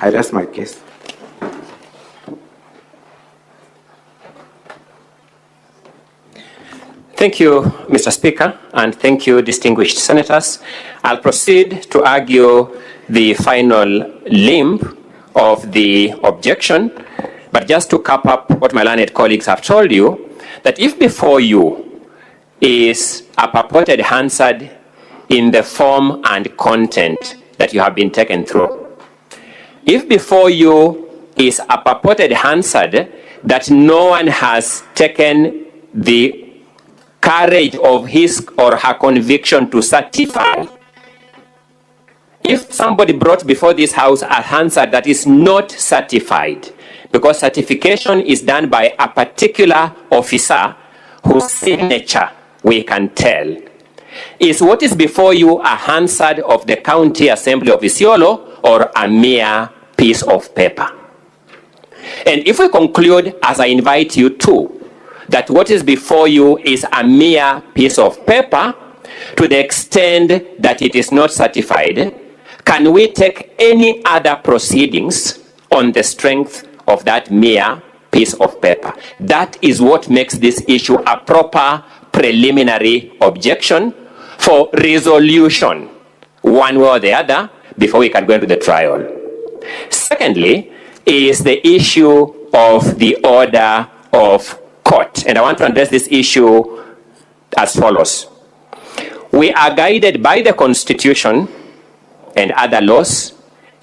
I rest my case. Thank you, Mr. Speaker, and thank you, distinguished senators. I'll proceed to argue the final limb of the objection, but just to cap up what my learned colleagues have told you, that if before you is a purported Hansard in the form and content that you have been taken through, if before you is a purported Hansard that no one has taken the courage of his or her conviction to certify, if somebody brought before this House a Hansard that is not certified, because certification is done by a particular officer whose signature we can tell, is what is before you a Hansard of the County Assembly of Isiolo or a mere piece of paper? And if we conclude, as I invite you to, that what is before you is a mere piece of paper, to the extent that it is not certified, can we take any other proceedings on the strength of that mere piece of paper? That is what makes this issue a proper preliminary objection for resolution, one way or the other, before we can go into the trial. Secondly, is the issue of the order of court. And I want to address this issue as follows. We are guided by the Constitution and other laws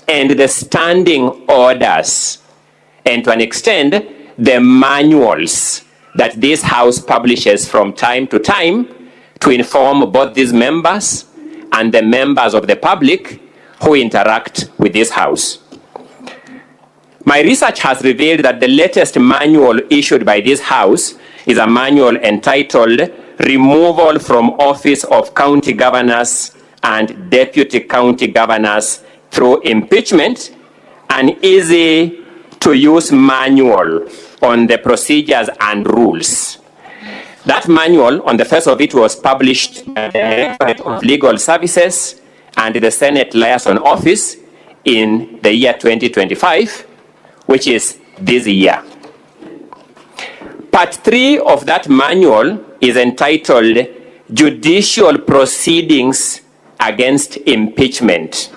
and the standing orders, and to an extent, the manuals that this House publishes from time to time to inform both these members and the members of the public who interact with this House. My research has revealed that the latest manual issued by this House is a manual entitled Removal from Office of County Governors and Deputy County Governors Through Impeachment, an easy-to-use manual on the procedures and rules. That manual, on the face of it, was published by the Directorate of Legal Services and the Senate Liaison Office in the year 2025, which is this year. Part 3 of that manual is entitled Judicial Proceedings Against Impeachment.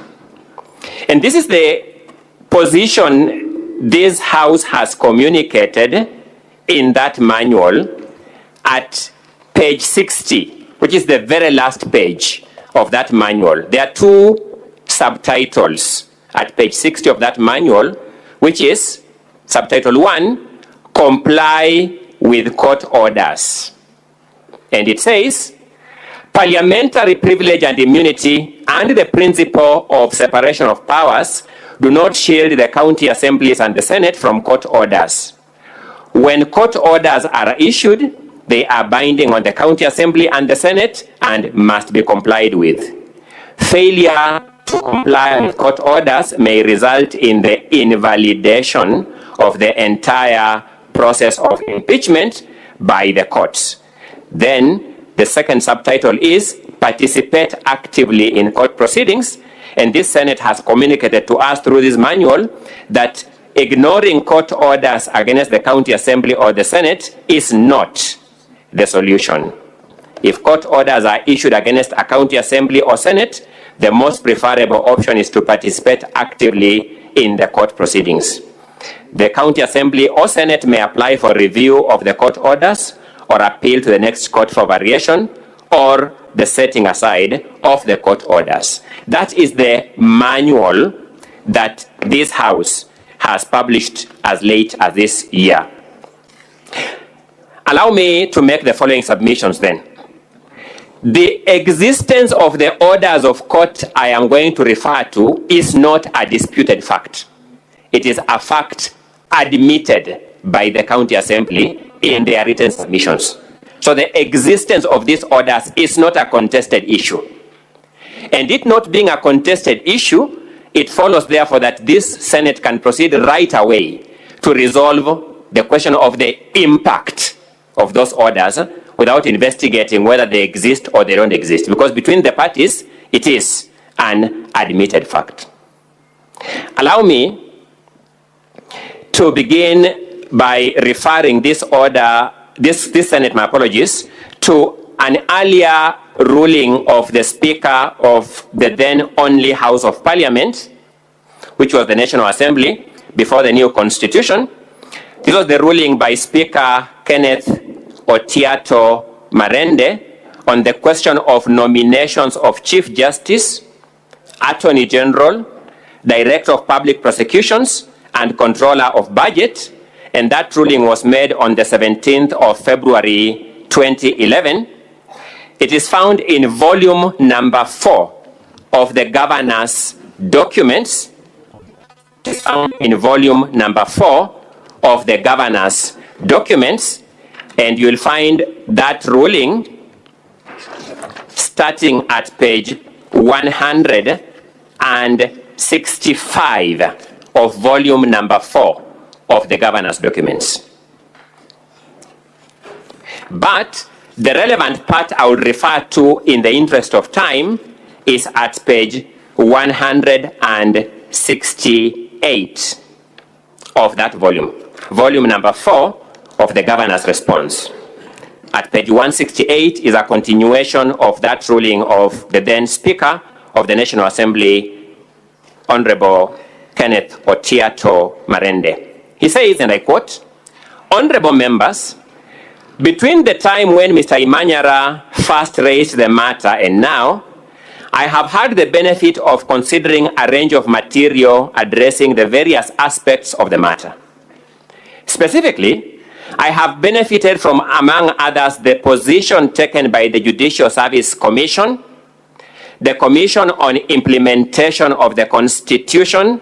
And this is the position this House has communicated in that manual at page 60, which is the very last page of that manual. There are 2 subtitles at page 60 of that manual, which is subtitle 1, Comply with Court Orders. And it says, parliamentary privilege and immunity and the principle of separation of powers do not shield the county assemblies and the Senate from court orders. When court orders are issued, they are binding on the county assembly and the Senate and must be complied with. Failure to comply with court orders may result in the invalidation of the entire process of impeachment by the courts. Then the second subtitle is Participate Actively in Court Proceedings, and this Senate has communicated to us through this manual that ignoring court orders against the county assembly or the Senate is not the solution. If court orders are issued against a county assembly or Senate, the most preferable option is to participate actively in the court proceedings. The county assembly or Senate may apply for review of the court orders or appeal to the next court for variation or the setting aside of the court orders. That is the manual that this House has published as late as this year. Allow me to make the following submissions then. The existence of the orders of court I am going to refer to is not a disputed fact. It is a fact admitted by the county assembly in their written submissions. So the existence of these orders is not a contested issue. And it not being a contested issue, it follows therefore that this Senate can proceed right away to resolve the question of the impact of those orders without investigating whether they exist or they don't exist, because between the parties, it is an admitted fact. Allow me to begin by referring this order, this Senate, my apologies, to an earlier ruling of the Speaker of the then only House of Parliament, which was the National Assembly, before the new Constitution. This was the ruling by Speaker Kenneth Otiato Marende on the question of nominations of Chief Justice, Attorney General, Director of Public Prosecutions, and Controller of Budget, and that ruling was made on the 17th of February 2011. It is found in volume number 4 of the governor's documents. It is found in volume number 4 of the governor's documents, and you'll find that ruling starting at page 165 of volume number 4 of the governor's documents. But the relevant part I would refer to in the interest of time is at page 168 of that volume, volume number 4 of the governor's response. At page 168 is a continuation of that ruling of the then Speaker of the National Assembly, Honorable Kenneth Otiato Marende. He says, and I quote, "Honorable members, between the time when Mr. Imanyara first raised the matter and now, I have had the benefit of considering a range of material addressing the various aspects of the matter. Specifically, I have benefited from, among others, the position taken by the Judicial Service Commission, the Commission on Implementation of the Constitution,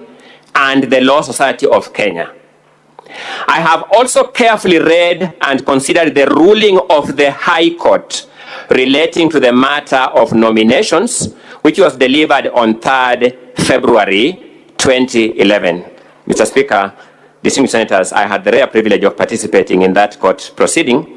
and the Law Society of Kenya. I have also carefully read and considered the ruling of the High Court relating to the matter of nominations, which was delivered on 3rd February 2011. Mr. Speaker, distinguished senators, I had the rare privilege of participating in that court proceeding.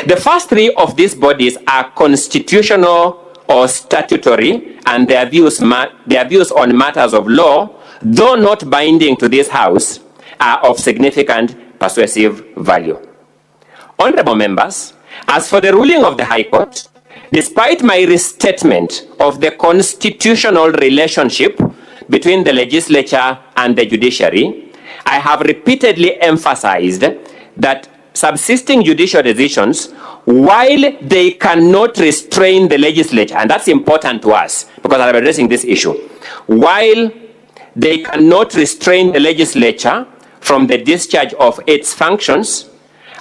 The first 3 of these bodies are constitutional or statutory, and their views on matters of law, though not binding to this House, are of significant persuasive value. Honorable members, as for the ruling of the High Court, despite my restatement of the constitutional relationship between the legislature and the judiciary, I have repeatedly emphasized that subsisting judicial decisions, while they cannot restrain the legislature, and that's important to us because I'm addressing this issue, while they cannot restrain the legislature from the discharge of its functions,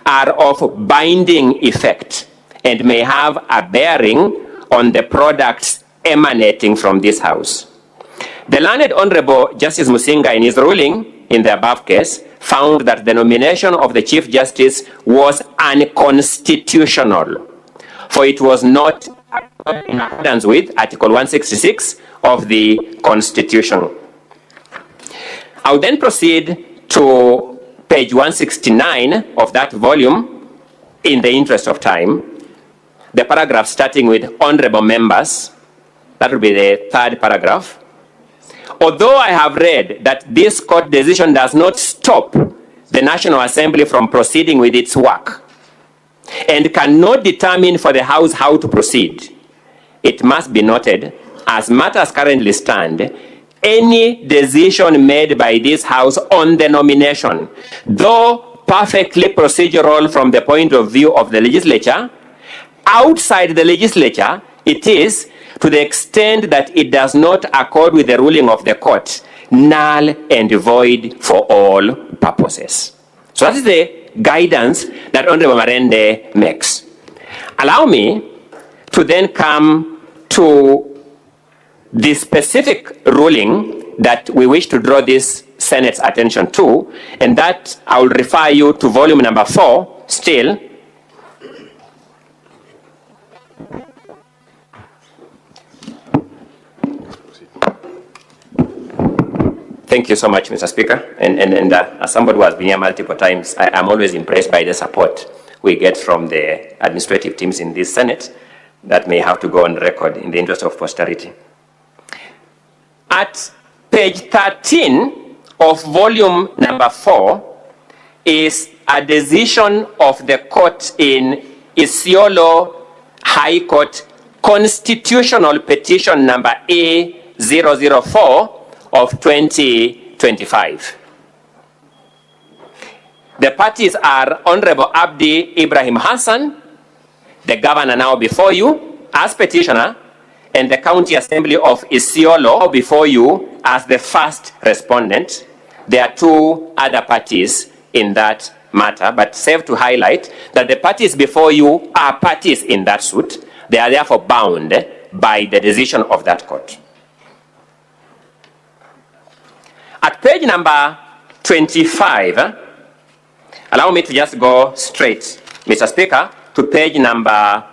are of binding effect and may have a bearing on the products emanating from this House. The learned Honorable Justice Musinga, in his ruling in the above case, found that the nomination of the Chief Justice was unconstitutional, for it was not in accordance with Article 166 of the Constitution. I will then proceed to page 169 of that volume in the interest of time. The paragraph starting with honorable members, that will be the 3rd paragraph. Although I have read that this court decision does not stop the National Assembly from proceeding with its work and cannot determine for the House how to proceed, it must be noted, as matters currently stand, any decision made by this House on the nomination, though perfectly procedural from the point of view of the legislature, outside the legislature, it is, to the extent that it does not accord with the ruling of the court, null and void for all purposes. So that is the guidance that Honorable Marende makes. Allow me to then come to the specific ruling that we wish to draw this Senate's attention to, and that I will refer you to volume number 4 still. Thank you so much, Mr. Speaker. And as somebody who has been here multiple times, I'm always impressed by the support we get from the administrative teams in this Senate that may have to go on record in the interest of posterity. At page 13 of volume number 4 is a decision of the court in Isiolo High Court constitutional petition number A004 of 2025. The parties are Honorable Abdi Ibrahim Hassan, the governor now before you as petitioner, and the County Assembly of Isiolo before you as the first respondent. There are 2 other parties in that matter, but safe to highlight that the parties before you are parties in that suit. They are therefore bound by the decision of that court. At page number 25, allow me to just go straight, Mr. Speaker, to page number